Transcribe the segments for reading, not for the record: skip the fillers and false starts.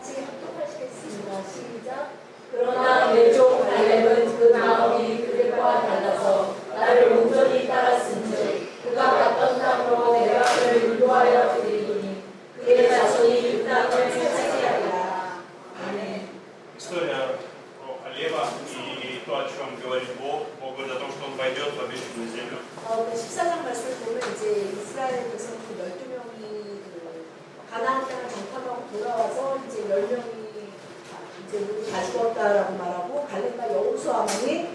같이 합독하시겠습니다. 시작. 그러나 내 종 갈렙은 그 마음이 그들과 달라서 나를 온전히 따랐은즉 그가 갔던 땅으로 대략을 인도하여 드리니 그의 자손이 그 땅을 차지하리라. 아멘. История про Халева и то, о чем говорит Бог. Бог говорит о том, что он войдет в обещанную землю. 그 14장 말씀을 보면 이제 이스라엘 백성 12명이 가나안 땅을 정탐하고 돌아와서 이제 10명이 이제 우리 다 죽었다라고 말하고 갈렙과 여호수아만이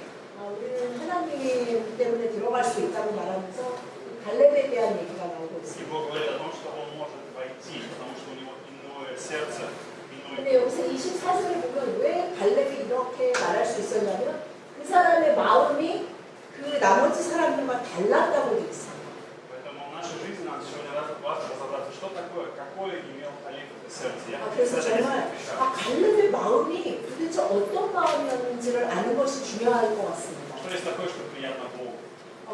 우리는 하나님 때문에 들어갈 수 있다고 말하면서 갈렙에 대한 얘기가 나오고 И 있습니다. Бог говорит о том, что он может войти, потому что у него иное сердце, 근데 иной. 여기서 24절에 보면 왜 갈렙이 이렇게 말할 수 있었냐면 그 사람의 마음이 그 나머지 사람들과 달랐다고 되어 있어요. Поэтому в нашей жизни надо сегодня важно разобраться, что такое, какое имел Халев это сердце. Я 그래서 정말 갈렙의 마음이 도대체 어떤 마음이었는지를 아는 것이 중요할 것 같습니다. Что есть такое, что приятно Богу?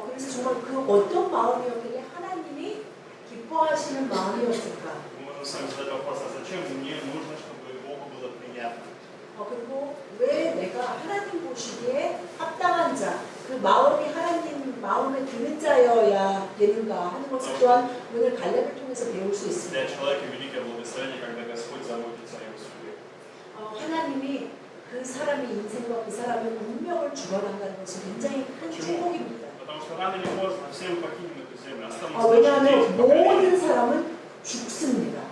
그래서 정말 그 어떤 마음이었길래 하나님이 기뻐하시는 마음이었을까? Мы можем с вами задать вопрос, а зачем мне нужно, чтобы Богу было приятно? 그리고 왜 내가 하나님 보시기에 합당한 자, 그 마음이 하나님 마음에 드는 자여야 되는가 하는 것을 또한 오늘 갈렙을 통해서 배울 수 Для 있습니다. человека великое благословение, когда Господь заботится о его судьбе. 하나님이 그 사람의 인생과 그 사람의 운명을 주관한다는 것은 굉장히 큰 축복입니다. Потому что рано или поздно все мы покинем эту землю, останутся наши 왜냐하면 дети, поколения. 모든 사람은 죽습니다.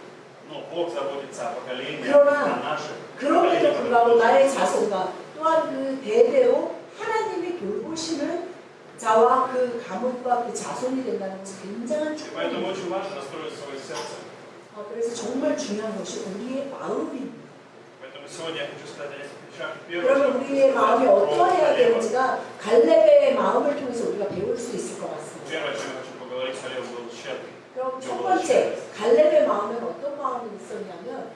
Но Бог заботится о поколении, 그러나 о наших 그럼에도 поколениях. 불구하고 나의 자손과 또한 그 대대로 하나님이 돌보시는 자와 그 가문과 그 자손이 된다는 것은 굉장한 И поэтому 축복입니다. очень важно настроить свое сердце. 그래서 정말 중요한 것이 우리의 마음입니다. Поэтому сегодня я хочу сказать о нескольких вещах. Первое, 그러면 우리의 마음이 어떠해야 되는지가 갈렙의 마음을 통해서 우리가 배울 수 있을 것 같습니다. Первое, о чем я хочу поговорить, Халев был щедрый. 그럼 첫 번째, 갈렙의 마음은 어떤 마음이 있었냐면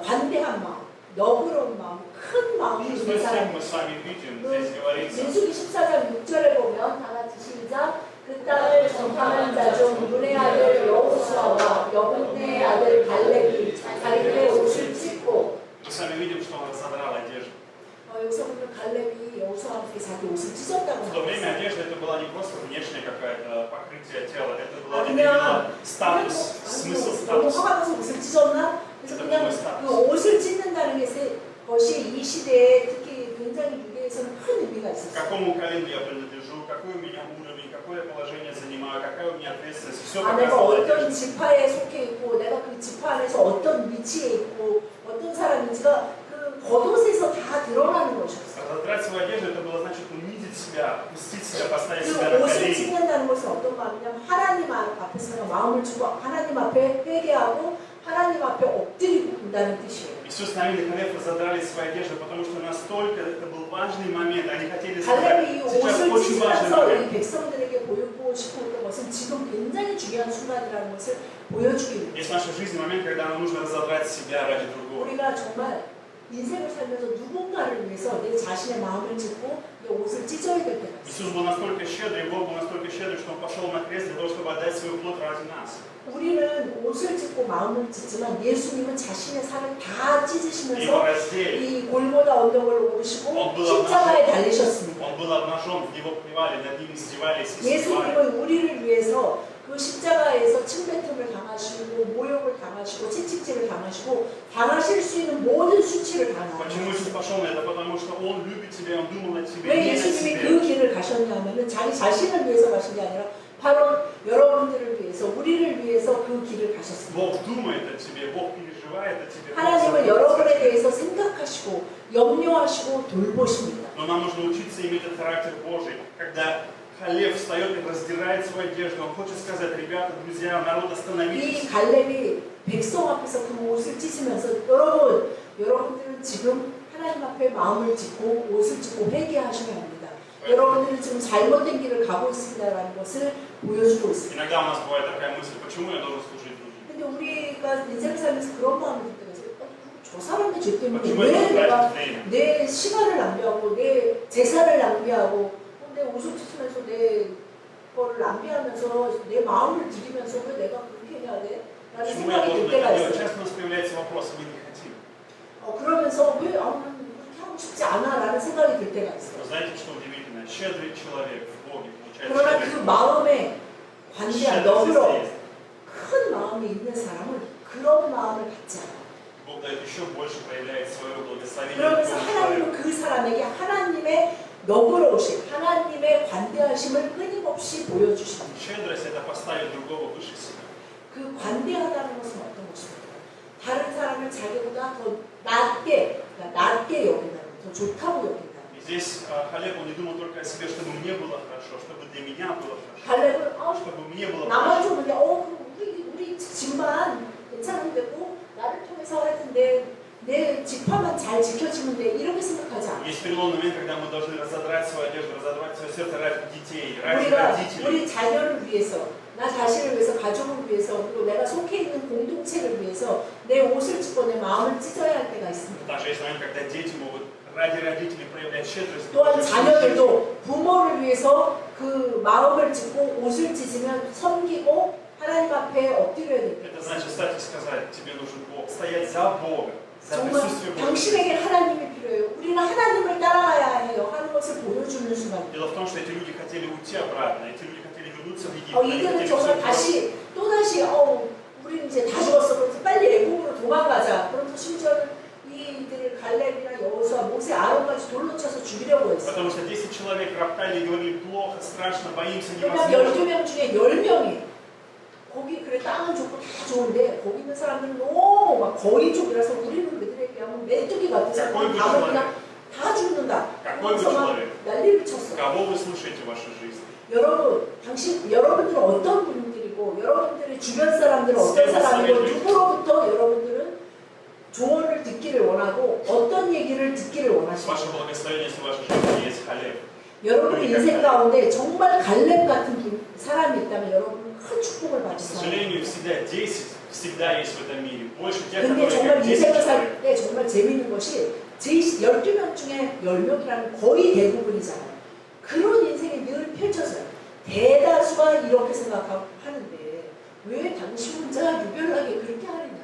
관대한 마음, 너그러운 마음, 큰 마음이 있는 Шестой стих 사람. мы с вами видим, здесь говорится. 민수기 14장 6절에 보면 다 같이 시작. 그 땅을 정탐하는 자 중 눈의 아들 여호수아와 여분의 아들 갈렙이 자기들의 옷을 찢고. Мы с вами видим, что он разодрал одежду. 여기서 보면 갈렙이 여호수아한테 자기 옷을 찢었다고 В то время 합니다. одежда это была не просто внешнее какое-то покрытие тела, это была 그냥 именно статус, смысл 너무 статуса. 화가 나서 옷을 찢었나? 그래서 그냥 그 옷을 찢는다는 것이 이 시대에 특히 굉장히 유대에서는 큰 의미가 К 있었어요. какому колену я принадлежу, какой у меня уровень, какое положение занимаю, какая у меня ответственность. Все 내가 показывало 어떤 одежду. 지파에 속해 있고 내가 그 지파 안에서 어떤 위치에 있고 어떤 사람인지가 그 겉옷에서 다 드러나는 것이었어요. Разодрать свою одежду это было значит унизить себя, опустить себя, поставить себя 그 на 옷을 колени. 찢는다는 것은 어떤 마음이냐면 하나님 앞에서 내가 마음을 주고 하나님 앞에 회개하고 하나님 앞에 엎드리고 본다는 뜻이에요. Иисус Навин и Халев разодрали свою одежду, потому что настолько это был важный момент, они хотели 갈렙이 이 сказать, сейчас 옷을 очень важный 찢으면서 이 момент. 백성들에게 보여주고 싶어 했던 것은 지금 굉장히 중요한 순간이라는 것을 보여주기 위해서 Есть в нашей жизни момент, когда нам нужно разодрать себя ради другого. 우리가 정말 인생을 살면서 누군가를 위해서 내 자신의 마음을 찢고 내 옷을 찢어야 될 때가 있어요. Иисус был настолько щедрый, Бог был настолько щедрый, что Он пошел на крест для того, чтобы отдать свою плоть ради нас. 우리는 옷을 찢고 마음을 찢지만 예수님은 자신의 살을 다 И 찢으시면서 Его раздели. 이 골고다 언덕을 오르시고 십자가에 달리셨습니다. Он был обнажен, Его плевали, над ним издевались и издевали. 예수님은 우리를 위해서 그 십자가에서 침뱉음을 당하시고 모욕을 당하시고 채찍질을 당하시고 당하실 수 있는 모든 수치를 Почему Иисус 당하셨어요. пошел на это? Потому что Он любит тебя, Он думал о тебе, 왜 не о 예수님이 себе. 그 길을 가셨냐면 자기 자신을 위해서 가신 게 아니라 바로 여러분들을 위해서 우리를 위해서 그 길을 가셨습니다. Бог думает о тебе, Бог переживает о тебе. Бог 하나님은 заботится 여러분에 о тебе. 대해서 생각하시고 염려하시고 돌보십니다. Но нам нужно учиться иметь этот характер Божий, когда Халев встает и раздирает свою одежду. Он хочет сказать, ребята, друзья, народ, 이 остановитесь. 갈렙이 백성 앞에서 그 옷을 찢으면서 여러분들은 지금 하나님 앞에 마음을 찢고 옷을 찢고 회개하셔야 합니다. 여러분들은 지금 잘못된 길을 가고 있습니다라는 것을 보여주고 있습니다. Иногда у нас бывает такая мысль, почему я должен служить другим? 근데 우리가 인생을 살면서 그런 마음이 들 때가 있어요. 저 사람의 죄 때문에 Почему 왜 я 내가 тратить время? 내 시간을 낭비하고 내 재산을 낭비하고 내 옷을 찢으면서 내 거를 낭비하면서 내 마음을 들이면서 왜 내가 그렇게 해야 돼? 라는 Почему я 생각이 들 должен 때가 это делать? 있어요. Часто у нас появляется вопрос, мы не хотим. 그러면서 왜 나는 그렇게 하고 싶지 않아라는 생각이 들 때가 있어요. Но знаете, что удивительно? Щедрый человек в Боге получает 그러나 щедрый 그 плод. 마음에 관대한 Щедрость 너그러 здесь есть. 큰 마음이 있는 사람은 그런 마음을 갖지 않아요. Бог дает еще больше, проявляет свое благословение. 그러면서 в том 하나님은 человеке. 그 사람에게 하나님의 너그러우심, 하나님의 관대하심을 끊임없이 보여주십니다. Щедрость – это поставить другого выше себя. 그 관대하다는 것은 어떤 것입니까? 다른 사람을 자기보다 더 낮게 여긴다는 것, 더 좋다고 여긴다는 И здесь Халеб, он не думал только о себе, чтобы мне было хорошо, чтобы для меня было хорошо, 갈렙은 чтобы мне было 나만 хорошо. 좋은데 그럼 우리 집만 괜찮으면 되고 나를 통해서 하여튼 내 지파만 잘 지켜지면 돼 이렇게 생각하지 않아요. Есть переломный момент, когда мы должны разодрать свою одежду, разодрать свое сердце ради детей, ради 우리가 родителей. 우리 자녀를 위해서 나 자신을 위해서 가족을 위해서 그리고 내가 속해 있는 공동체를 위해서 내 옷을 찢고 내 마음을 찢어야 할 때가 있습니다. Также есть момент, когда дети могут ради родителей проявлять щедрость. 또한 자녀들도 부모를 위해서 그 마음을 찢고 옷을 찢으면 섬기고 하나님 앞에 엎드려야 됩니다. Это значит встать и сказать, тебе нужен Бог, стоять за Бога, за 정말 присутствие Бога. 당신에게 하나님이 필요해요. 우리는 하나님을 따라가야 해요. 하는 것을 보여주는 순간. Дело в том, что эти люди хотели уйти обратно, эти люди хотели вернуться в Египет. 이들은 정말 또다시 우리 이제 다 죽었어. 그래서 빨리 애국으로 도망가자. 그럼 심지어는 이들을 갈렙이나 여호수아, 모세, 아론까지 돌로 쳐서 죽이려고 했어요. Потому что 10 человек роптали и говорили, плохо, страшно, боимся, 그러니까 невозможно. 12명 중에 10명이 거기 그래 땅은 좋고 다 좋은데 거기 있는 사람들은 너무 막 거의 쪽이라서 우리는 그들에게 하면 메뚜기 같은 какой вы 밥을 человек? 그냥 다 죽는다. Какой вы 그래서 막 человек? 난리를 쳤어. Кого вы слушаете в вашей жизни? 여러분들은 어떤 분들이고 여러분들의 주변 사람들은 어떤 사람이고 누구로부터 여러분들은 조언을 듣기를 원하고 어떤 얘기를 듣기를 원하십니까? Ваше благословение, если в вашей жизни есть Халев. 여러분의 인생 가운데 정말 갈렙 같은 사람이 있다면 여러분은 큰 축복을 К 받으세요. сожалению, всегда 10, всегда есть в этом мире. Больше тех, 근데 которые 정말 как 10 인생을 человек. 살 때 정말 재미있는 것이 12명 중에 10명이라는 거의 대부분이잖아요. 그런 인생이 늘 펼쳐져요. 대다수가 이렇게 생각하는데 왜 당신 혼자 유별나게 그렇게 하느냐.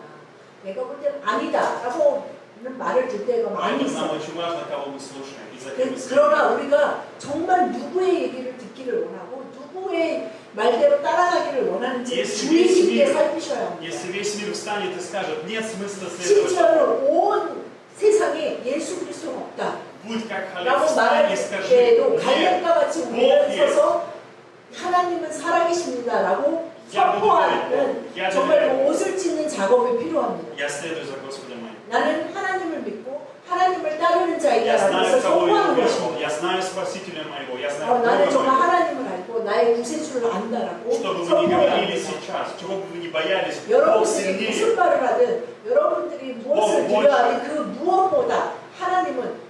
내가 볼 때는 아니다 라고 말을 들 때가 많이 Поэтому нам 있어요. очень важно, кого мы слушаем. И за кем мы следуем. 그러나 우리가 정말 누구의 얘기를 듣기를 원하고 누구의 말대로 따라가기를 원하는지 Если 주의 весь 깊게 мир- 살피셔야 합니다. Если весь мир встанет и скажет, нет смысла следовать, 심지어는 온 세상에 예수 그리스도는 없다 будь как Халев, 라고 встань 말할 и скажи, 때에도 нет, 갈렙과 같이 우리는 서서 하나님은 살아계십니다 라고 선포하는 정말 그 옷을 찢는 작업이 필요합니다. я следую за Господом моим. 나는 하나님을 믿고 하나님을 따르는 Я 자이다 라고 знаю, 해서 кого я 선포하는 уверовал, 것입니다. я знаю Спасителя моего, я знаю 나는 Бога 정말 моего. 하나님을 알고 나의 구세주를 안다라고 Что бы вы ни 선포해야 говорили 합니다. сейчас, чего бы вы ни боялись, Бог 여러분들이 сильнее. 무슨 말을 하든 여러분들이 무엇을 두려워하든 그 무엇보다 하나님은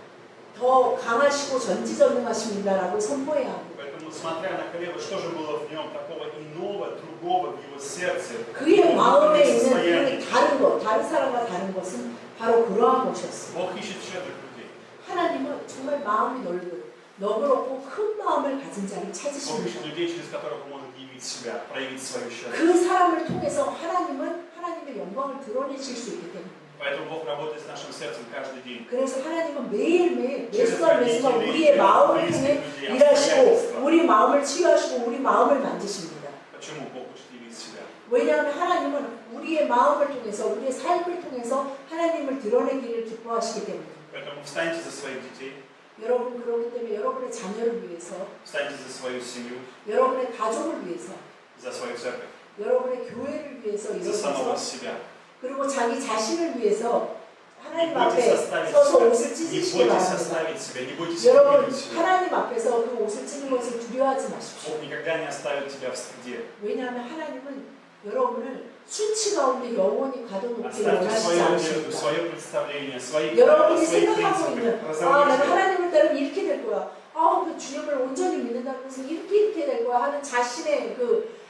더 강하시고 전지전능하십니다라고 선포해야 합니다. Поэтому, смотря на Халева, что же было в нем такого иного, другого в его сердце, 그의 마음에 있는 состоянии. 그 다른 것, 다른 사람과 다른 것은 바로 그러한 것이었어요. Бог ищет щедрых людей. 하나님은 정말 마음이 넓은 너그럽고 큰 마음을 가진 자를 Бог 찾으십니다. ищет людей, через которых Он может явить себя, проявить свою щедрость. 그 사람을 통해서 하나님은 하나님의 영광을 드러내실 수 있기 때문입니다. Поэтому Бог работает с нашим сердцем каждый день. 그래서 하나님은 매일매일 через 매순간 매순간 родителей, 우리의 마음을 близких 통해 людей, 일하시고 обстоятельства. 우리 마음을 치유하시고 우리 마음을 만지십니다. Почему Бог хочет явить себя? 왜냐하면 하나님은 우리의 마음을 통해서 우리의 삶을 통해서 하나님을 드러내기를 기뻐하시기 때문입니다. Поэтому встаньте за своих детей, 여러분 그렇기 때문에 여러분의 자녀를 위해서 встаньте за свою семью, 여러분의 가족을 위해서 за свою церковь, 여러분의 교회를 위해서 за самого 일어나서 себя. 그리고 자기 자신을 위해서 Не 하나님 бойтесь 앞에 оставить 서서 себя, 옷을 не 찢으시기 бойтесь 바랍니다. оставить себя, не бойтесь 여러분 увидеть себя. 하나님 앞에서 그 옷을 찢는 것을 두려워하지 마십시오. Бог никогда не оставит тебя в стыде. 왜냐하면 하나님은 여러분을 수치 가운데 영원히 가둬놓기를 Оставьте 원하시지 свою одежду, 않으십니다. свое представление, свои 여러분이 свои 생각하고 있는 принципы. 내가 Разорвите. 하나님을 따르면 이렇게 될 거야. 그 주님을 온전히 믿는다고 해서 이렇게 될 거야 하는 자신의 그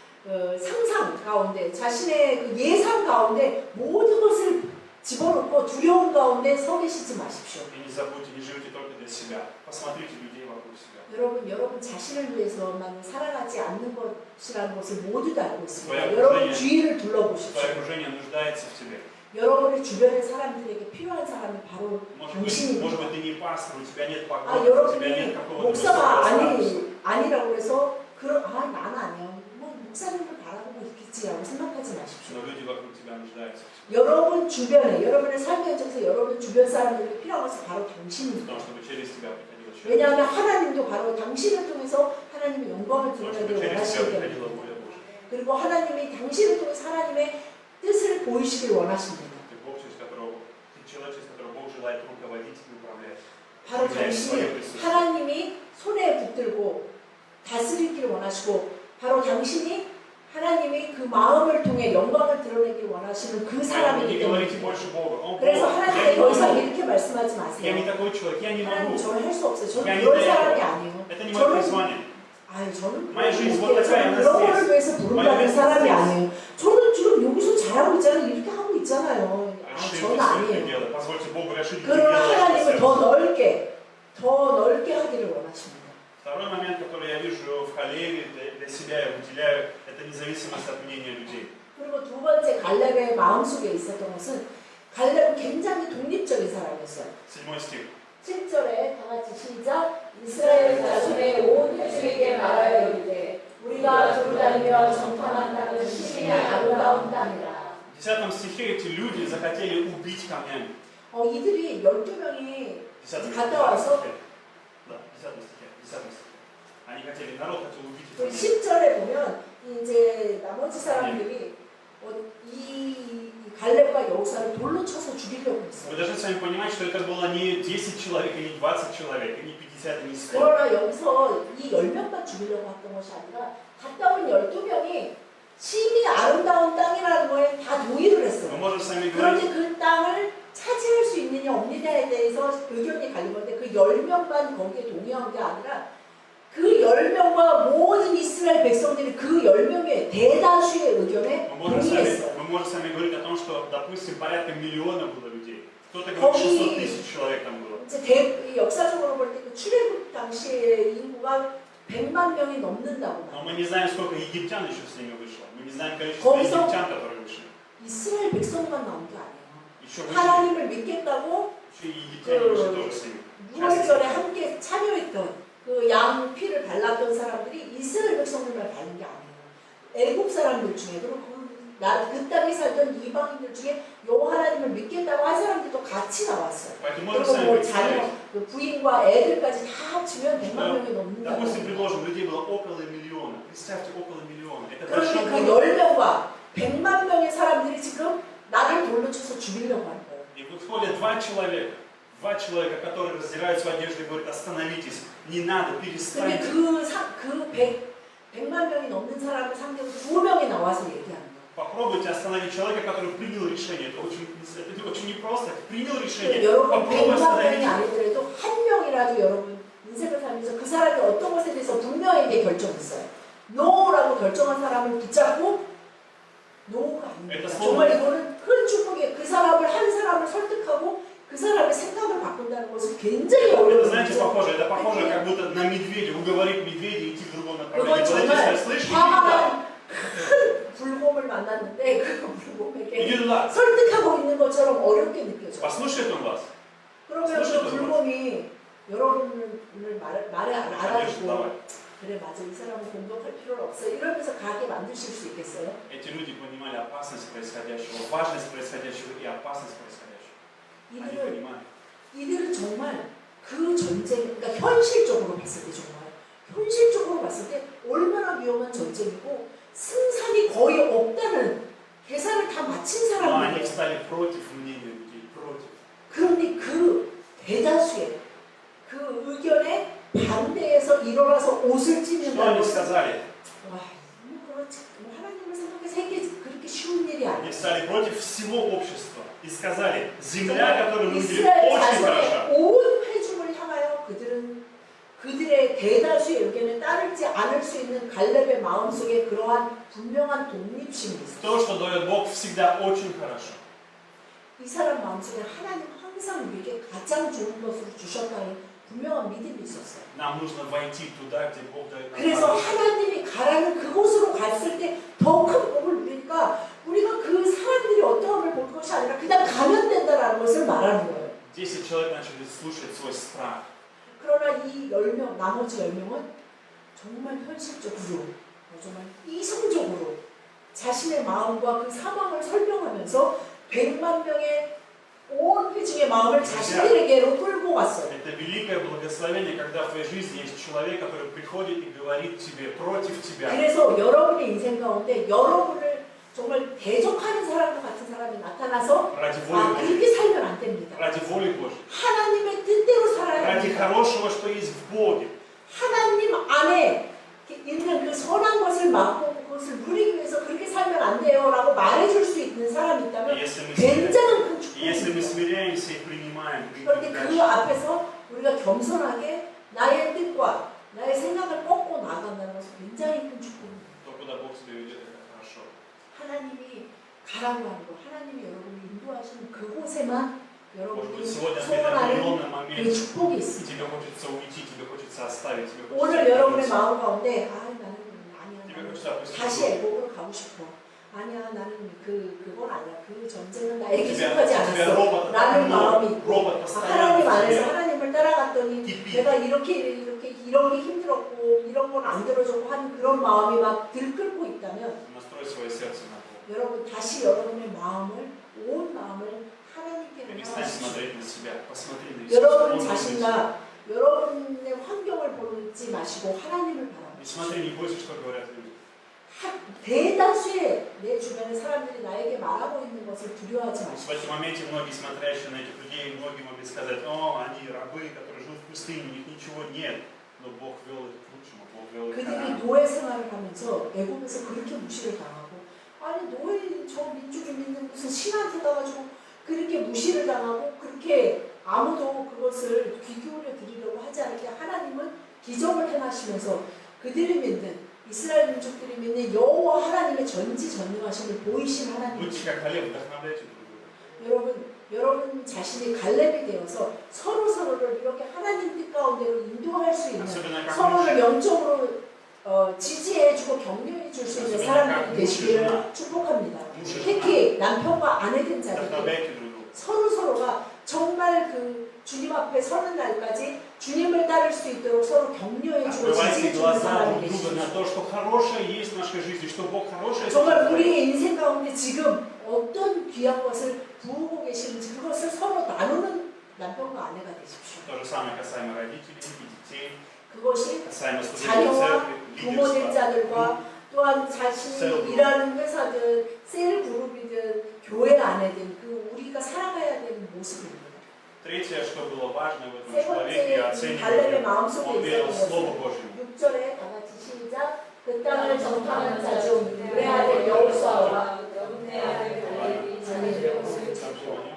상상 가운데 자신의 그 예상 가운데 모든 것을 집어넣고 두려움 가운데 서 계시지 마십시오. И не забудьте, не живите только для себя. Посмотрите людей вокруг себя. 여러분 자신을 위해서만 살아가지 않는 것이라는 것을 모두 다 알고 있습니다. 저의 여러분 окружение- 주위를 Твое 둘러보십시오. окружение нуждается в тебе. 여러분의 주변의 사람들에게 필요한 사람이 바로 당신입니다. Может быть, ты не пастор, у тебя нет 아, поклонников, у тебя 여러분이 нет какого-то 목사가 статуса. 아니라고 해서 난 아니야. 뭐 목사님을 바라보고 있겠지라고 생각하지 마십시오. Но люди вокруг тебя нуждаются. 여러분 주변에, 여러분의 삶의 현장에서 여러분 주변 사람들에게 필요한 것은 바로 В 당신입니다. том, чтобы через тебя приходило человек. 왜냐하면 하나님도 바로 당신을 통해서 하나님의 영광을 Потому 드러내기를 чтобы через 원하시기 тебя 때문에 приходила воля Божья. 그리고 하나님이 당신을 통해서 하나님의 뜻을 보이시길 원하십니다. Ты Бог, через которого, ты человек, через которого Бог желает руководить и управлять. 바로 당신이 하나님이 손에 붙들고 다스리기를 원하시고 바로 당신이 하나님이 그 마음을 통해 영광을 드러내기를 원하시는 그 Поэтому 사람이기 не 때문에 говорите больше Богу. Он 그래서 Бог, 하나님께 я не 더 이상 могу. 이렇게 말씀하지 Я не 마세요. такой человек, я не 하나님 могу. 저는 할 수 없어요. 저는 Я не 그런 для 사람이 этого. 아니에요. Это не мое 저는 призвание. 저는 Моя жизнь вот 그런 такая, она 거를 здесь. 위해서 부른다는 Моя жизнь 사람이 здесь. 아니에요. 저는 지금 여기서 잘하고 있잖아요. 이렇게 하고 있잖아요. Решите 저는 все это 아니에요. дело. Позвольте Богу решить, что 그러나 делать. 하나님은 더 넓게 하기를 원하십니다. Второй момент, который я вижу в Халеве, для себя я выделяю, это независимость от мнения людей. 그리고 두 번째 갈렙의 마음속에 있었던 것은 갈렙은 굉장히 독립적인 사람이었어요. 7 стих. 7절에 다 같이 시작. 이스라엘 자손의 온 회중에게 말하여 이르되 우리가 돌다니며 정탐한 땅은 신이 아름다운 땅이라. В 10 стихе эти люди захотели убить камнями. 이들이 12명이 10 갔다 와서 Да, 10 стихе. Они хотели, народ хотел убить их 그 камнями. 10절에 보면 이제 나머지 사람들이 이 갈렙과 여호사를 돌로 쳐서 죽이려고 Вы 했어요. должны сами понимать, что это было не 10 человек, и не 20 человек, и не 50, и не 100. 그러나 여기서 이 10명만 죽이려고 했던 것이 아니라 갔다 온 12명이 심히 아름다운 땅이라는 거에 다 동의를 Мы 했어요. можем сами 그런데 говорить, 그 땅을 차지할 수 있느냐 없느냐에 대해서 의견이 갈린 건데 그 10명만 거기에 동의한 게 아니라 그 10명과 모든 이스라엘 백성들이 그 10명의 대다수의 의견에 동의했어요. мы можем сами говорить о том, что, допустим, порядка миллиона было людей. Кто-то говорит, 600 тысяч человек там было. 이제 역사적으로 볼 때 그 출애굽 당시의 인구가 100만 명이 넘는다고 Но 봐요. мы не знаем, сколько египтян еще с ними вышло. Мы не знаем количество 거기서 египтян, которые вышли. 이스라엘 백성만 나온 게 아니에요. Еще вышли, 하나님을 믿겠다고 еще и египтяне вышли тоже с ними. 6월절에 함께 참여했던 그 양 피를 발랐던 사람들이 이스라엘 백성들만 바른 게 아니에요. 애국 사람들 중에 그리고 그 땅에 살던 이방인들 중에 여호와 하나님을 믿겠다고 한 사람들도 같이 나왔어요. Поэтому можем 그리고 сами 뭐 представить. 자녀, 그 부인과 애들까지 다 합치면 100만 명이 넘는다고. Допустим, предложим, людей было около миллиона. Представьте, около миллиона. Это 그런데 большой 그 город. 10명과 100만 명의 사람들이 지금 나를 돌로 쳐서 죽이려고 하는 거예요. И выходят два человека, которые раздирают свою одежду и говорят, остановитесь, не надо, 근데 перестаньте. 그 100만 명이 넘는 사람을 상대로 2명이 나와서 얘기하는 거예요. Попробуйте остановить человека, который принял решение. Это очень непросто. Принял решение. 여러분 Попробуй 100만 остановить. 명이 아니더라도 한 명이라도 여러분 인생을 살면서 그 사람이 어떤 것에 대해서 분명하게 결정했어요. 노라고 결정한 사람을 붙잡고 노가 아닙니다. 정말 이거는 큰 축복이에요. 그 사람을 한 사람을 설득하고 그 사람의 생각을 바꾼다는 것은 굉장히 Это, 어려운 знаете, 일이죠. это похоже, как будто на медведя, уговорить медведя идти в другом направлении. 그건 Подойти и 정말 сказать, слышь, иди туда. 화한 큰 불곰을 만났는데 그 불곰에게 Иди туда. 설득하고 있는 것처럼 어렵게 느껴져요. Послушает он вас? 그러면 그 불곰이 여러분을 말에 Конечно, 알아주고 давай. 그래 맞아 이 사람은 공격할 필요는 없어 이러면서 가게 만드실 수 있겠어요? Эти люди понимали опасность происходящего, важность происходящего и опасность происходящего. Они понимали. 이들은 정말 그 전쟁, 그러니까 현실적으로 봤을 때 정말 현실적으로 봤을 때 얼마나 위험한 전쟁이고 승산이 거의 없다는 계산을 다 마친 Но они 사람들이에요. встали против мнения людей, против. 그런데 그 대다수의 그 의견에 반대해서 일어나서 옷을 Что 찢는다는 они 것은 сказали? 와, 그렇지. 하나님을 생각해서 이게 그렇게 쉬운 일이 아니에요. Они встали против всего общества и сказали, земля, которую мы видели, 이스라엘 очень хороша. 자손의 온 회중을 향하여 그들의 대다수의 의견에 따르지 않을 수 있는 갈렙의 마음속에 그러한 분명한 독립심이 있어요. То, что дает Бог, всегда очень хорошо. 이 사람 마음속에 하나님 항상 우리에게 가장 좋은 것으로 주셨다는 분명한 믿음이 있었어요. Нам нужно войти туда, где Бог дает нам 그래서 хорошее. 하나님이 가라는 그곳으로 갔을 때 더 큰 복을 누리니까 우리가 그 사람들이 어떠함을 볼 것이 아니라 그냥 나머지 10명은 정말 현실적으로, 정말 이성적으로 자신의 마음과 그 상황을 설명하면서 100만 명의 온 회중의 마음을 자신들에게로 끌고 갔어요. Это великое благословение, когда в твоей жизни есть человек, который приходит и говорит тебе против тебя. 그래서 여러분의 인생 가운데 여러분을 정말 대적하는 사람과 같은 사람이 나타나서 Ради воли Божьей. 그렇게 살면 안 됩니다. Ради воли Божьей. 하나님의 뜻대로 살아야 Ради 합니다. хорошего, что есть в Боге. 하나님 안에 있는 그 선한 것을 맛보고 그것을 누리기 위해서 그렇게 살면 안 돼요 라고 말해줄 수 있는 사람이 있다면 굉장한 큰 Если мы 축복입니다. смиряемся и принимаем, 그런데 그 앞에서 우리가 겸손하게 나의 뜻과 나의 생각을 꺾고 나아간다는 것은 굉장히 큰 축복입니다. то, куда Бог тебя ведет, это хорошо. 하나님이 가라고 하는 거, 하나님이 여러분을 인도하시는 그곳에만 Может 여러분이 быть, сегодня в 소원하는 определенном 그 моменте 축복이 있습니다. тебе хочется уйти, тебе хочется оставить, тебе 오늘 хочется 여러분의 отвернуться. 마음 가운데 나는 тебе 아니야, хочется опустить 다시 руки. 애국으로 가고 싶어. 아니야, 나는 그건 아니야. 그 전쟁은 나에게 тебя 속하지 않았어. робот, 라는 마음이 있고 робот 하나님 постоянно в 안에서 тебе. 하나님을 따라갔더니 깊이. 내가 이런 게 힘들었고 이런 건 안 들어주고 하는 그런 마음이 막 들끓고 있다면 Настрой свое сердце на Бога. 여러분 다시 여러분의 마음을 온 마음을 하나님께 Перестань 향하십시오. смотреть на себя, посмотри на Иисуса. 여러분 Он любит тебя. 자신과 여러분의 환경을 보지 마시고 하나님을 바라보세요. И смотри, не бойся, что говорят люди. 대다수의 내 주변의 사람들이 나에게 말하고 있는 것을 두려워하지 В 마시고 этом моменте многие, смотрящие на этих людей, многие могли сказать: о, они рабы, которые живут в пустыне, у них ничего нет. Но Бог вел их к лучшему, Бог вел их к 그들이 Ханану. 노예 생활을 하면서 애굽에서 그렇게 무시를 당하고 아니 노예 저 민족이 믿는 무슨 신한테 가가지고 그렇게 무시를 당하고 그렇게 아무도 그것을 귀 기울여 드리려고 하지 않게 하나님은 기적을 행하시면서 그들이 믿는 이스라엘 민족들이 믿는 여호와 하나님의 전지전능하심을 보이신 하나님. Будьте как Халев, вдохновляйте друг друга. 여러분 자신이 갈렙이 되어서 서로를 이렇게 하나님 뜻 가운데로 인도할 수 있는 Особенно как 서로를 муж. 영적으로 지지해주고 격려해 줄 수 있는 사람들이 되시기를 축복합니다. 특히 남편과 아내 된 자들 Вдохновляйте друг друга. 서로가 정말 그 주님 앞에 서는 날까지 주님을 따를 수 있도록 서로 격려해주고 Открывайте 지지해주는 глаза 사람이 друг друга 계십니다. на то, что хорошее есть в нашей жизни, что Бог хорошее 정말 сотворил. 우리의 인생 가운데 지금 어떤 귀한 것을 부으고 계시는지 그것을 서로 나누는 남편과 아내가 되십시오. То же самое касаемо родителей и детей, 그것이 касаемо служения 자녀와 церкви, 부모된 лидерства. 자들과 또한 자신이 일하는 회사든 셀 그룹이든 교회 안에든 그 우리가 살아가야 되는 모습입니다. Третье, что было важно в 세 этом человеке, я 번째 갈렙의 оцениваю, 마음속에 он верил 있었던 Слову 것은 Божьему. 6절에 다 같이 시작. 그 땅을 땅을 정탐하는 정탐하는 자 자 중 중 내 아들 여호수아와 내 아들 갈렙이 자기들의 옷을 찢고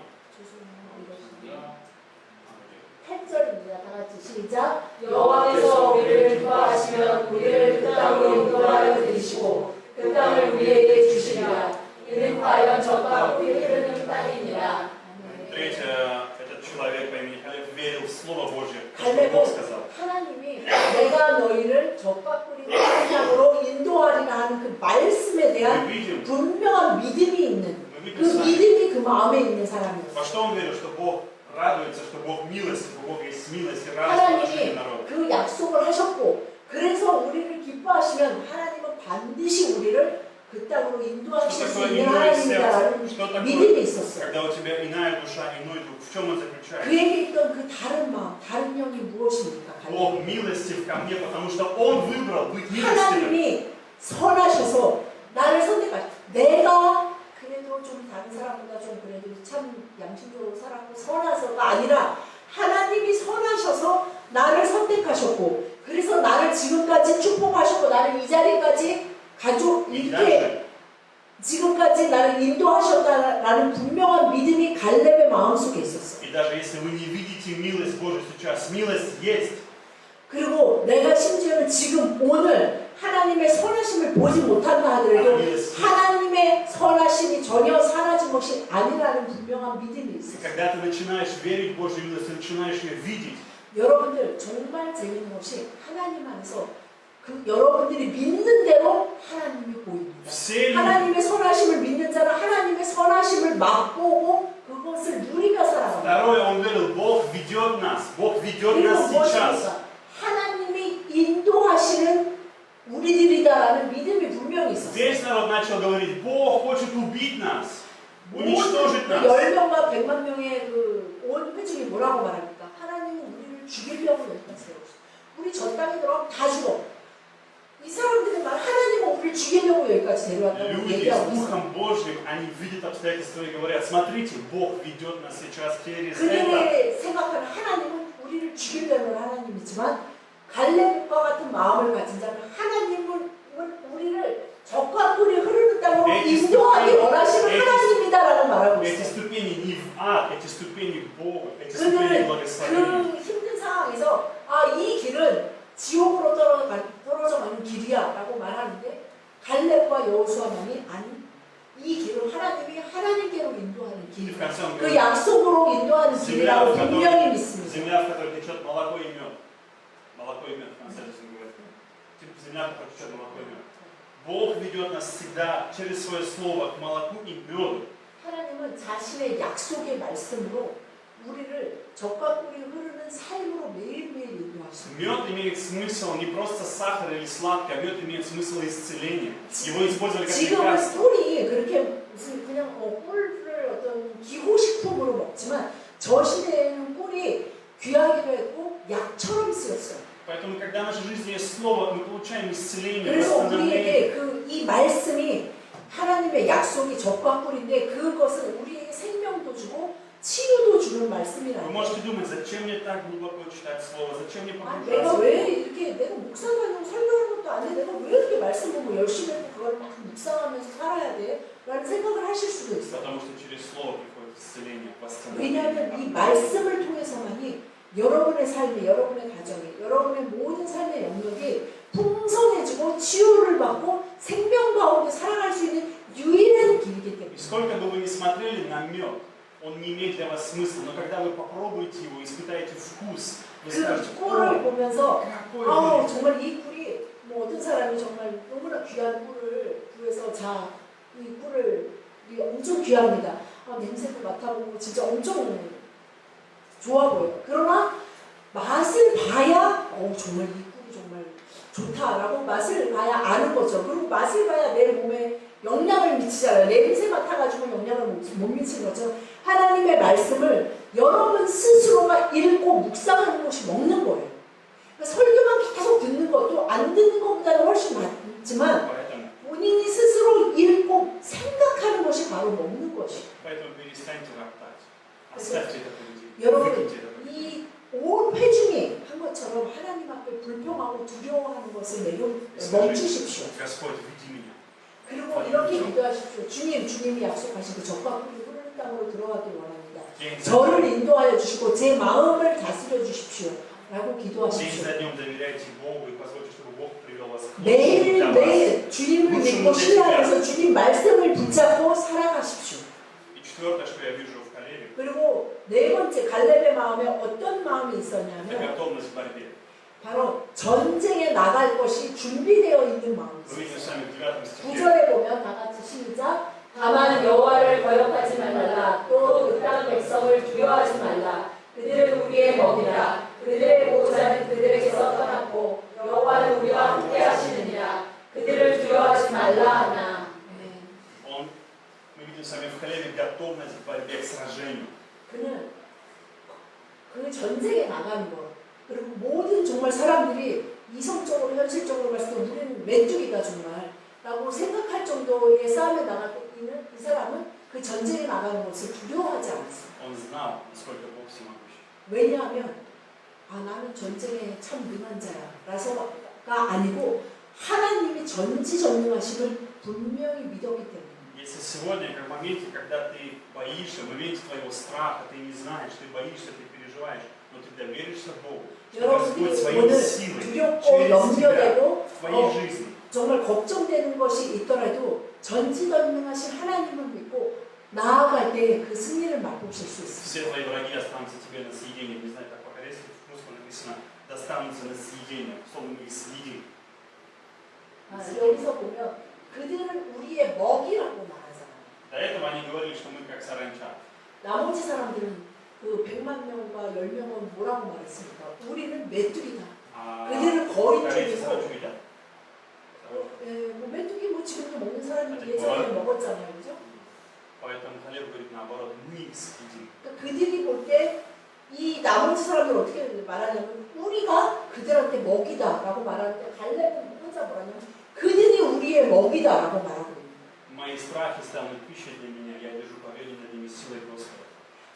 8절입니다. 다 같이 시작. 여호와께서 우리를 기뻐하시면 우리를 그 땅으로 인도하여 드리시고 그 땅을 우리에게 주시리라. 이는 과연 젖과 꿀이 흐르는 땅이니라. Третье, этот человек по имени Халев верил в Слово Божье, что 갈렙은 Бог сказал. 하나님이 내가 너희를 젖과 꿀이 흐르는 땅으로 인도하리라 하는 그 말씀에 Мы 대한 видим, 분명한 믿음이 있는 мы видим 그 с вами, 믿음이 그 마음에 있는 사람이에요. во что он верил, что Бог радуется, что Бог милостив, у Бога есть милость и радость по отношению 하나님이 к народу. 그 약속을 하셨고 그래서 우리를 기뻐하시면 하나님은 반드시 우리를 그 땅으로 Что 인도하실 수 такое 있는 иное сердце? 하나님이라는 Что такое, 믿음이 있었어요. когда у тебя иная душа, иной дух? В чем он заключается? 그에게 있던 그 다른 마음, 다른 영이 무엇입니까? Бог милостив ко мне, потому что Он выбрал быть милостивым. 하나님이 선하셔서 나를 선택하셨어. 내가 그래도 좀 다른 사람보다 좀 그래도 참 양심적으로 살았고 선해서가 아니라 하나님이 선하셔서 나를 선택하셨고 그래서 나를 지금까지 축복하셨고 나를 이 자리까지 이렇게 지금까지 나를 인도하셨다라는 분명한 믿음이 갈렙의 마음속에 있었어. И даже если вы не видите милость Божию сейчас, милость есть. 그리고 내가 심지어는 지금 오늘 하나님의 선하심을 보지 못한다 하더라도 하나님의 선하심이 전혀 사라진 것이 아니라는 분명한 믿음이 있어요. Когда ты начинаешь верить в Божью милость, ты начинаешь ее видеть. 여러분들 정말 재밌는 것이 하나님 안에서 그 여러분들이 믿는 대로 하나님이 보입니다. 하나님의 선하심을 믿는 자는 하나님의 선하심을 맛보고 그것을 누리며 살아갑니다. Второе, он верил, Бог ведет нас 그리고 сейчас. 무엇입니까? 하나님이 거다라는 믿음이 분명히 있었어요. Здесь народ начал говорить, Бог хочет убить нас, уничтожить 모든 нас. 10명과 100만 명의 그 온 회중이 뭐라고 말합니까? 하나님은 우리를 죽이려고 여기까지 세웠어. 우리 저 땅에 들어가면 다 죽어. 이 사람들의 말 하나님은 우리를 죽이려고 여기까지 데려왔다고 Люди с 얘기하고 있어요. Духом Божьим, они видят обстоятельства и говорят, смотрите, Бог ведет нас сейчас через это. 그들의 생각하는 하나님은 우리를 죽이려는 하나님이지만 갈렙과 같은 마음을 가진 자는 하나님은 우리를 적과 꿀이 흐르는 땅으로 인도하기 원하시는 하나님이다라고 말하고 Эти 있어요. ступени не в ад, эти ступени к Богу, эти ступени 그들은 благословения. 그 힘든 상황에서 이 길은 지옥으로 떨어져 가는 길이야 라고 말하는데 갈렙과 여호수아만이 아니 이 길은 하나님이 하나님께로 인도하는 И 길, в конце он 그 говорит, 약속으로 인도하는 길이라고 분명히 믿습니다. земля, в которой течет молоко и мед. Молоко и мед, в конце он говорит. Земля, в которой течет молоко и мед. Бог ведет нас всегда через свое слово к молоку и меду. 하나님은 자신의 약속의 말씀으로 우리를 적과 꿀이 흐르는 삶으로 매일매일 인도하십니다. Мед имеет смысл не просто сахар или сладкое, мед имеет смысл исцеления. Его использовали как 지금은 лекарство. 꿀이 그렇게 무슨 그냥 꿀을 어떤 기호식품으로 먹지만 저 시대에는 꿀이 귀하기도 했고 약처럼 쓰였어요. Поэтому, когда в нашей жизни есть слово, мы получаем исцеление, 그래서 восстановление. 우리에게 이 말씀이 하나님의 약속이 적과 꿀인데 그것은 우리에게 생명도 주고 치유도 주는 Вы 말씀이라는 거예요. можете думать, зачем мне так глубоко читать слово, зачем мне 내가 погружаться? 왜 이렇게 내가 묵상하는 설교하는 것도 아닌데 내가 왜 이렇게 말씀 보고 열심히 하고 그걸 막 묵상하면서 살아야 돼? 라는 생각을 하실 수도 있어요. Потому что через слово приходит исцеление, 왜냐하면 이 восстановление. 말씀을 통해서만이 여러분의 삶이, 여러분의 가정이, 여러분의 모든 삶의 영역이 풍성해지고 치유를 받고 생명 가운데 살아갈 수 있는 유일한 길이기 И 때문에 сколько бы вы ни смотрели на мед, он не имеет для вас смысла, но когда вы попробуете его, испытаете вкус, вы скажете, 그 꿀을 보면서 какой 아우 он. 정말 이 꿀이 뭐 어떤 사람이 정말 너무나 귀한 꿀을 구해서 자 이 꿀을 이 엄청 귀합니다. 냄새도 맡아보고 진짜 엄청 좋아 보여요. 그러나 맛을 봐야 정말 이 꿀이 정말 좋다라고 맛을 봐야 아는 거죠. 그리고 맛을 봐야 내 몸에 영향을 미치잖아요. 냄새 맡아가지고 영향을 못 미치는 것처럼 하나님의 말씀을 여러분 스스로가 읽고 묵상하는 것이 먹는 거예요. 그러니까 설교만 계속 듣는 것도 안 듣는 것보다는 훨씬 낫지만 Поэтому, 본인이 스스로 읽고 생각하는 것이 바로 먹는 것이에요. поэтому перестаньте роптать. Оставьте это поведение. 여러분 Выкиньте это поведение. 이 온 회중이 한 것처럼 하나님 앞에 불평하고 두려워하는 것을 멈추십시오. Господь, веди меня. 그리고 이렇게 기도하십시오. 주님이 약속하신 그 적과 꿀이 흐르는 땅으로 들어가길 원합니다. 저를 인도하여 주시고 제 마음을 다스려 주십시오. 라고 День 기도하십시오. за днем доверяйте Богу и позвольте, чтобы Бог привел вас к лучшему для вас. 매일매일 주님을 믿고 신뢰하면서 주님 말씀을 붙잡고 살아가십시오. И четвертое, что я вижу в Калеве, 그리고 네 번째 갈렙의 마음에 어떤 마음이 это 있었냐면 готовность к борьбе. 바로 전쟁에 나갈 것이 준비되어 있는 마음이 Мы видим 있었어요. с вами в 9 стихе. 9절에 보면 다 같이 시작. 다만 여호와를 거역하지 말라. 또 그 땅 백성을 두려워하지 말라. 그들은 우리의 먹이라. 그들의 보호자는 그들에게서 떠났고 여호와는 우리와 함께 하시느니라. 그들을 두려워하지 말라 하나. Мы видим с вами в Калеве готовность к борьбе, к сражению. 그는 그 전쟁에 나가는 거 그리고 모든 정말 사람들이 이성적으로 현실적으로 봤을 때 우리는 메뚜기다 정말 라고 생각할 정도의 싸움에 나갈 때 있는 이 사람은 그 전쟁에 나가는 것을 두려워하지 않았어요. Он знал, насколько Бог всемогущ. 왜냐하면 나는 전쟁에 참 능한 자야 라서가 아니고 하나님이 전지전능하심을 분명히 믿었기 때문에 Если сегодня, как в моменте, когда ты боишься, в моменте твоего страха, ты не знаешь, ты боишься, ты переживаешь, но ты доверишься Богу, что Господь 여러분이 своей 오늘 силой 두렵고 через тебя, 염려되고 в твоей жизни, 정말 걱정되는 것이 있더라도 전지전능하신 하나님을 믿고 나아갈 때 그 승리를 맛보실 수 있습니다. все твои враги останутся тебе на съедение. Не знаю, как по-корейски, в русском написано, достанутся на съедение, словно мы их съедим. 여기서 보면 그들은 우리의 먹이라고 말하잖아요. До этого они говорили, что мы как саранча. 나머지 사람들은 그 100만 명과 10명은 뭐라고 말했습니까? 우리는 메뚜기다. А 그들은 거인 корейцы 쪽이고 саранчу едят? 뭐 메뚜기 뭐 지금도 먹는 사람이 예전에 먹었잖아요, 그죠? Поэтому Халев говорит наоборот, мы их съедим. 그러니까 그들이 볼 때 이 나머지 사람들 어떻게 말하냐면 우리가 그들한테 먹이다라고 말하는데 갈렙은 혼자 뭐라냐면 그들이 우리의 먹이다라고 말하고 있는 거예요. Мои страхи станут пищей для меня, я держу победу над ними силой Господа.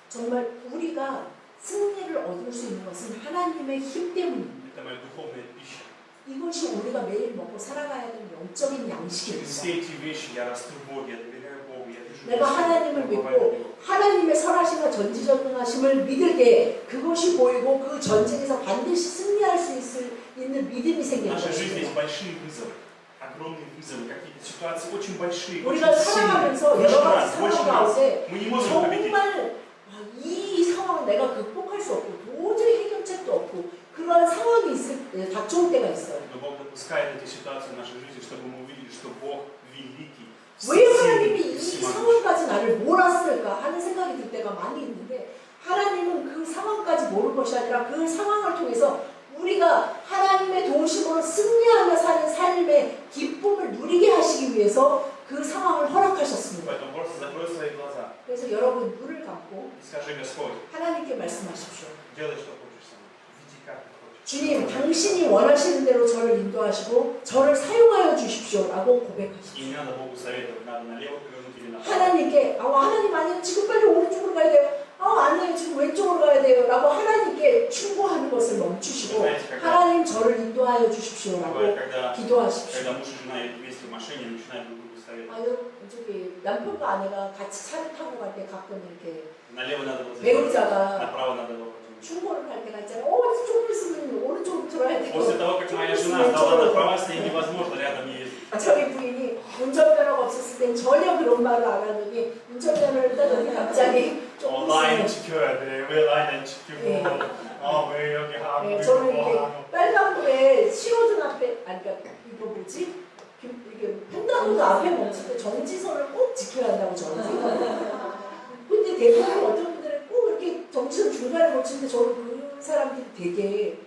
정말 우리가 승리를 얻을 수 있는 것은 하나님의 힘 때문입니다. Это моя духовная пища. 이것이 우리가 매일 먹고 살아가야 되는 영적인 Через 양식입니다. все эти вещи я расту в Боге, я доверяю Богу, я держу 내가 하나님을 я уповаю на 믿고 Него. 하나님의 선하심과 전지전능하심을 믿을 때 그것이 보이고 그 전쟁에서 반드시 승리할 수 있는 믿음이 В 생기는 нашей жизни есть 것입니다. большие вызовы, огромные вызовы, какие-то ситуации очень большие, 우리가 очень сильные, 살아가면서 больше 여러 нас, 가지 больше 상황 нас. 가운데 Мы не можем победить. 정말 이 상황을 내가 극복할 수 없고 도저히 해결책도 없고 그런 상황이 닥쳐올 때가 있어요. Но Бог допускает эти ситуации в нашей жизни, чтобы мы увидели, что Бог великий, 왜 всесильный, 하나님이 이 всемогущий. 상황까지 나를 몰았을까 하는 생각이 들 때가 많이 있는데 하나님은 그 상황까지 모를 것이 아니라 그 상황을 통해서 우리가 하나님의 도우심으로 승리하며 사는 삶의 기쁨을 누리게 하시기 위해서 그 상황을 허락하셨습니다. Поэтому просто закрой свои глаза 그래서 여러분 눈을 감고 и скажи: Господь, 하나님께 말씀하십시오. делай, что хочешь со мной, веди как ты хочешь. 주님, 당신이 원하시는 대로 저를 인도하시고 저를 사용하여 주십시오라고 고백하십시오. И не надо Богу советовать, надо налево повернуть или направо. 하나님께 하나님 아니요 지금 빨리 오른쪽으로 가야 돼요. 아니에요 지금 왼쪽으로 가야 돼요. 라고 하나님께 충고하는 것을 멈추시고 하나님 저를 인도하여 주십시오라고 Бывает, когда 기도하십시오. муж и жена едут вместе в машине, начинают друг другу советовать. 아유 저기 남편과 아내가 같이 차를 타고 갈 때 가끔 이렇게 Налево надо было 배우자가 направо надо было потом. 충고를 할 때가 있잖아요. 조금 있으면 오른쪽으로 돌아야 되고 После того, как моя жена сдала на права, с ней невозможно рядом не ездить. 저희 부인이 운전면허가 없었을 땐 전혀 그런 말을 안 하더니 운전면허를 따더니 갑자기 조금 라인 있으면 지켜야 돼. 왜 라인 지키고? 왜 여기 하고 네, 이거 저는 뭐 이렇게 하고? 빨간불에 신호등 앞에 그러니까 이거 뭐지? 이게 횡단보도 앞에 멈출 때 정지선을 꼭 지켜야 한다고 저는 생각해요. 근데 대부분 어떤 분들은 꼭 이렇게 정지선 중간에 멈추는데 저는 그 사람들이 되게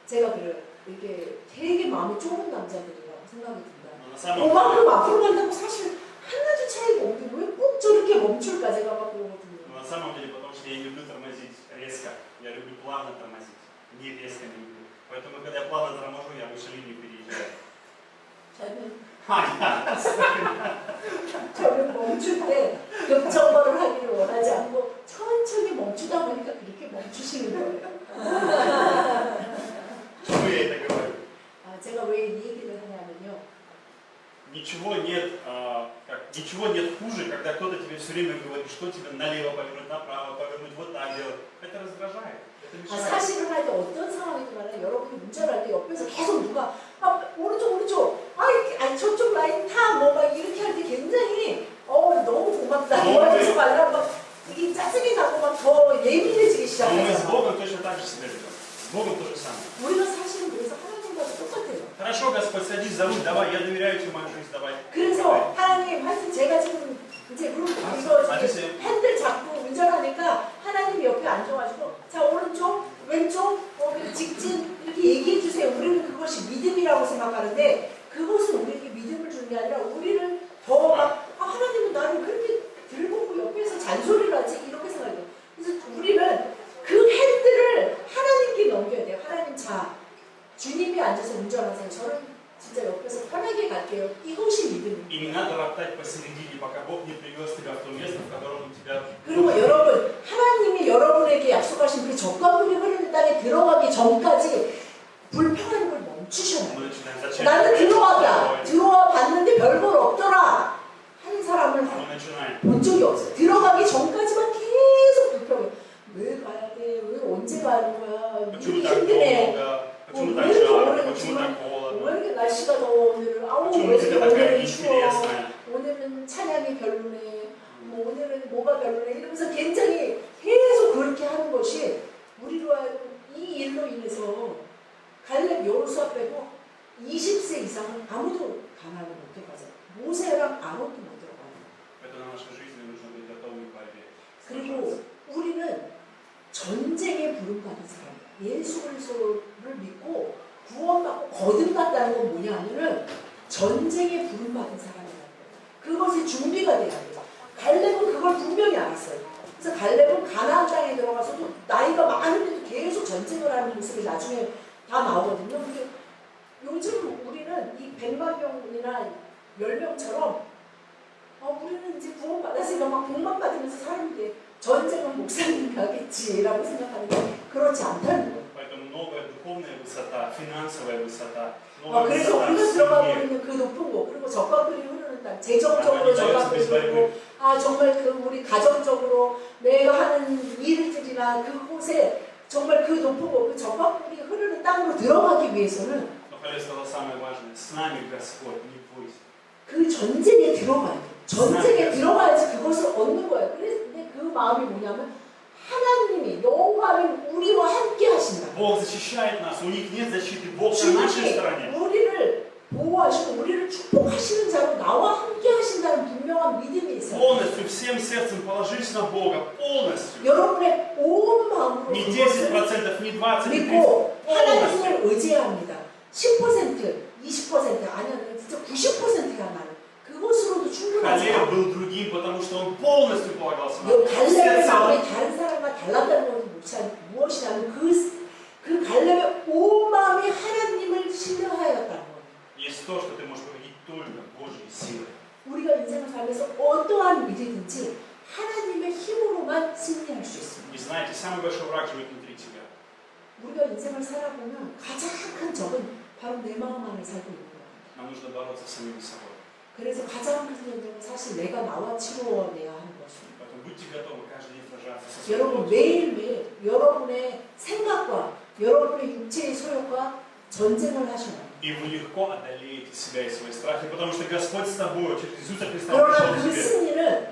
제가 그래요. 이게 되게 마음이 좁은 남자들이라고 생각이 듭니다. Но на самом 그만큼 앞으로 간다고 사실 하나도 차이가 없는데 왜 꼭 저렇게 멈출까 제가 막 그러거든요. На самом деле, потому что я не люблю тормозить резко. Я люблю плавно тормозить. Не резко не люблю. Поэтому, когда я плавно торможу, я выше линию переезжаю. 저는 멈출 때 급정거를 하기를 원하지 않고 천천히 멈추다 보니까 그렇게 멈추시는 거예요. Почему я это говорю? 제가 왜 이 얘기를 하냐면요. Ничего нет хуже, когда кто-то тебе все время говорит, что тебе налево повернуть, направо повернуть, вот так делать. Это раздражает. Это мешает. 사실을 할 때 어떤 상황이든 간에 여러분이 운전할 때 옆에서 계속 누가 오른쪽 저쪽 라인 타 뭐 막 이렇게 할 때 굉장히 너무 고맙다 도와줘서 말라고 막 이게 짜증이 나고 막 더 예민해지기 Но мы с 시작해요. Богом точно так же себя ведем. С Богом то же самое. 우리가 사실은 그래서 하나님과도 똑같아요. Хорошо, Господь, садись за руль, давай, я доверяю тебе мою жизнь, давай. 그래서 하나님 하여튼 제가 지금 이제 이거 핸들 잡고 운전하니까 하나님이 옆에 앉아가지고 자 오른쪽 왼쪽 직진 이렇게 얘기해 주세요. 우리는 그것이 믿음이라고 생각하는데 그것은 우리에게 믿음을 주는 게 아니라 우리를 더 막 하나님은 나를 그렇게 들고 옆에서 잔소리를 하지 이렇게 생각해요. 그래서 우리는 그 핸들을 하나님께 넘겨야 돼요. 하나님 자 주님이 앉아서 운전하세요. 저는 진짜 옆에서 편하게 갈게요. 이것이 믿음입니다. И не надо роптать посередине, пока Бог не привез тебя в то место, в котором у тебя... 그리고 여러분, 하나님이 여러분에게 약속하신 그 적과 물이 흐르는 땅에 들어가기 전까지 불평하는 걸 멈추셔야 Мы 해요. начинаем зачем? 나는 들어와 봤는데 별걸 없더라 하는 사람을 Мы начинаем. 본 적이 없어요. 들어가기 전까지만 계속 불평해요. 왜 가야 돼? 왜 언제 가는 거야? Почему 일이 так 힘드네. долго? Почему 왜 так 이렇게 жарко? 오늘은 Почему так холодно? 왜 이렇게 날씨가 더워 오늘은? Почему 왜 музыка 이렇게 такая 오늘은 추워? неинтересная? 오늘은 찬양이 별로네. 오늘은 뭐가 별로네. 이러면서 굉장히 계속 그렇게 하는 것이 우리로 하여금 이 일로 인해서 갈렙 여호수아 빼고 20세 이상은 아무도 가나안을 못 들어가죠. 모세랑 아론도 못 들어가요. Поэтому в нашей жизни нужно быть готовым к борьбе. 그리고 우리는 전쟁에 부름받은 사람이에요. 예수 그리스도를 믿고 구원받고 거듭났다는 건 뭐냐 하면은 전쟁에 부름받은 사람이라는 거예요. 그것이 준비가 돼야 돼요. 갈렙은 그걸 분명히 알았어요. 그래서 갈렙은 가나안 땅에 들어가서도 나이가 많은데도 계속 전쟁을 하는 모습이 나중에 다 나오거든요. 근데 요즘 우리는 이 100만 명이나 10명처럼 우리는 이제 구원받았으니까 막 복만 받으면서 사는데 전쟁은 목사님이 하겠지라고 생각하는데 그렇지 않다는 거예요. Поэтому новая духовная высота, финансовая высота, 그래서 новая 우리가 высота в 들어가고 семье. 있는 그 높은 곳 그리고 적과들이 흐르는 땅 재정적으로 적과들이 흐르고 정말 그 우리 가정적으로 내가 하는 일들이나 그곳에 정말 그 높은 곳 그 적과들이 흐르는 땅으로 들어가기 위해서는 Но Халев сказал самое важное. С нами Господь, не бойся. 그 전쟁에 들어가야 돼. 전쟁에 들어가야지 그것을 얻는 거예요. 근데 그 마음이 뭐냐면 하나님이 여호와는 우리와 함께 하신다. Бог защищает нас, у них нет защиты, Бог на нашей стороне. 주님이 우리를 보호하시고 우리를 축복하시는 자로 나와 함께 하신다는 분명한 믿음이 있어요. Полностью, всем сердцем положись на Бога, полностью. 여러분의 온 마음으로 Не 그것을 10%, не 20%, не 30%. 믿고 полностью. 하나님을 의지합니다. 10%, 20% 아니면 진짜 90%가 나는 그것으로도 충분하지. Халев был другим, потому что он полностью полагался на 이 Бога. 갈렙의 Всецело. 마음이 다른 사람과 달랐다는 것은 무엇이냐면 그 갈렙의 온 마음이 하나님을 신뢰하였다는 거예요. Есть то, что ты можешь победить только Божьей силой. 우리가 인생을 살면서 어떠한 일이든지 하나님의 힘으로만 승리할 수 있습니다. И знаете, самый большой враг живет внутри тебя. 우리가 인생을 살아보면 가장 큰 적은 바로 내 마음 안에 살고 있는 거예요. Нам нужно бороться с самим собой. 그래서 가장 큰 전쟁은 사실 내가 나와 치루어내야 하는 것입니다. Поэтому будьте готовы каждый день сражаться со своим 여러분 Богом. 매일매일 여러분의 생각과 여러분의 육체의 소욕과 전쟁을 하셔야 돼요. И вы легко одолеете себя и свои страхи, потому что Господь с тобой, через Иисуса Христа 그러나 пришел 그 к тебе. 승리는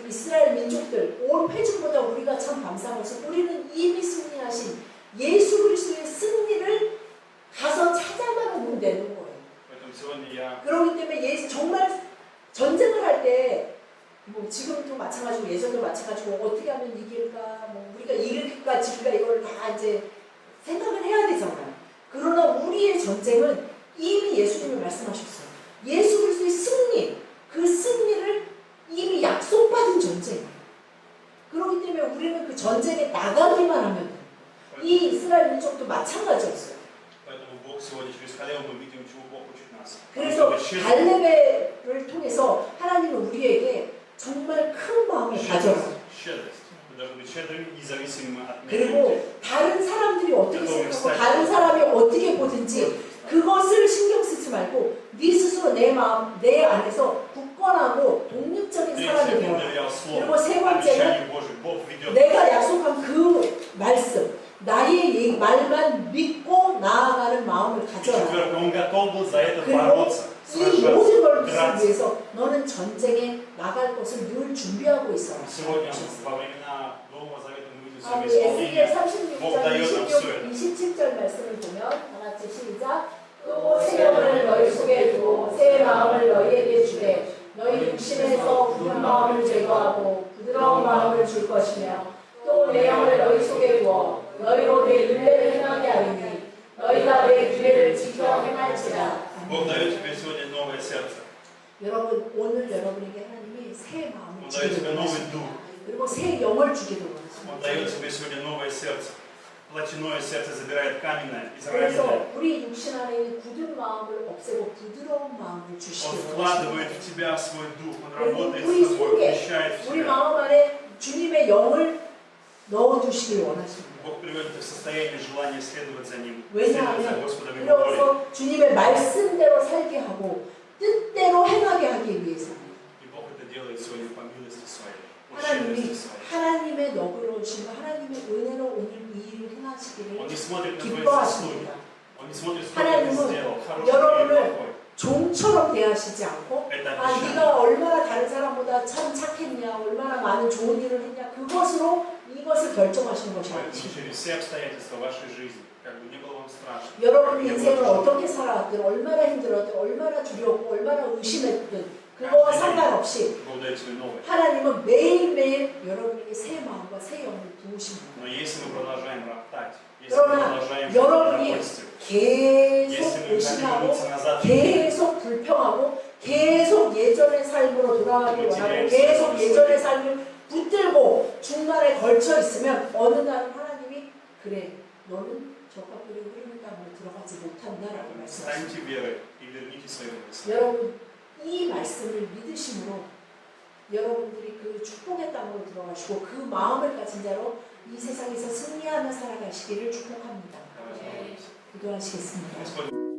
이스라엘 민족들 온 회중보다 우리가 참 감사한 것은 우리는 이미 승리하신 예수 그리스도의 승리를 가서 찾아만 오면 되는 거예요. Поэтому сегодня я 그렇기 때문에 정말 전쟁을 할 때 뭐 지금도 마찬가지고 예전도 마찬가지고 어떻게 하면 이길까 뭐 우리가 이길까 질까 이걸 다 이제 생각을 해야 되잖아요. 그러나 우리의 전쟁은 이미 예수님이 말씀하셨어요. 예수 그리스도의 승리, 그 승리를 이미 약속받은 전쟁이에요. 그렇기 때문에 우리는 그 전쟁에 나가기만 하면 돼요. 이 이스라엘 민족도 마찬가지였어요. Поэтому Бог сегодня через Халева мы видим, чего Бог учит нас. 그래서 갈렙을 통해서 하나님은 우리에게 정말 큰 마음을 가져라. Щедрость. Мы должны быть щедрыми, независимыми от мира. 그리고 다른 사람들이 어떻게 생각하고 다른 사람이 어떻게 보든지 그것을 신경 쓰지 말고 네 스스로 내 마음, 내 안에서 굳건하고 독립적인 사람이 되어라. 그리고 세 번째는 내가 약속한 그 말씀, 나의 말만 믿고 나아가는 마음을 가져라. 그리고 이 모든 걸 위해서 너는 전쟁에 나갈 것을 늘 준비하고 있어라. 에스겔 36장 27절 말씀을 보면 다같이 시작. 또 새 영을 너희 속에 두고 새 마음을 너희에게 주되 너희 육신에서 굳은 마음을 제거하고 부드러운 마음을 줄 것이며 또 내 영을 너희 속에 두어 너희로 내 율례를 행하게 하리니 너희가 내 규례를 지켜 행할지라. Бог дает тебе сегодня новое сердце. 여러분 오늘 여러분에게 하나님이 새 마음을 Он дает тебе новый дух. 그리고 새 영을 주기도 Он 원하십니다. дает тебе сегодня новое сердце. Плотяное сердце забирает каменное, 그래서 израненное. 우리 육신 안에 있는 굳은 마음을 없애고 부드러운 마음을 Он 주시기 вкладывает 원하십니다. в тебя свой дух, Он 그리고 работает 우리 с тобой, 속에 вмещает в 우리 тебя. 마음 안에 주님의 영을 넣어두시길 원하십니다. Бог приводит тебя в состояние желания следовать за Ним, 왜냐하면 следовать за Господом Его волей. 그래서 주님의 말씀대로 살게 하고 뜻대로 행하게 하기 위해서입니다. И Бог это делает сегодня по милости Своей, по 하나님이 щедрости Своей. 하나님의 너그러우심과 하나님의 은혜로 오늘 이 일을 행하시기를 Он не смотрит на твои заслуги. 기뻐하십니다. Он не смотрит, сколько ты 하나님은 сделал, хороший 여러분을 или плохой. 종처럼 대하시지 않고 Это 아 обещание. 네가 얼마나 다른 사람보다 참 착했냐 얼마나 많은 좋은 일을 했냐 그것으로 이것을 결정하시는 것이 Поэтому 아니죠. через все обстоятельства вашей жизни, как бы не было вам страшно, 여러분 как бы не было 인생을 тяжело. 어떻게 살아왔든 얼마나 힘들었든 얼마나 두려웠고 얼마나 의심했든 그거와 상관없이 Бог дает тебе новое. 하나님은 매일매일 여러분에게 새 마음과 새 영을 부으십니다. Но если мы продолжаем роптать, если мы 그러나 продолжаем жить 여러분이 недовольством, 계속 если мы 고심하고 вернуться назад. 계속 불평하고 계속 예전의 삶으로 돌아가길 원하고 계속 예전의 삶을 붙들고 중간에 걸쳐 있으면 어느 날은 하나님이 그래 너는 적합하게 흐르는 땅으로 들어가지 못한다라고 말씀하십니다. Станьте верой и верните свою мысль. 여러분 이 말씀을 믿으심으로 여러분들이 그 축복의 땅으로 들어가시고 그 마음을 가진 자로 이 세상에서 승리하며 살아가시기를 축복합니다. Давайте помолимся. 기도하시겠습니다. Господь,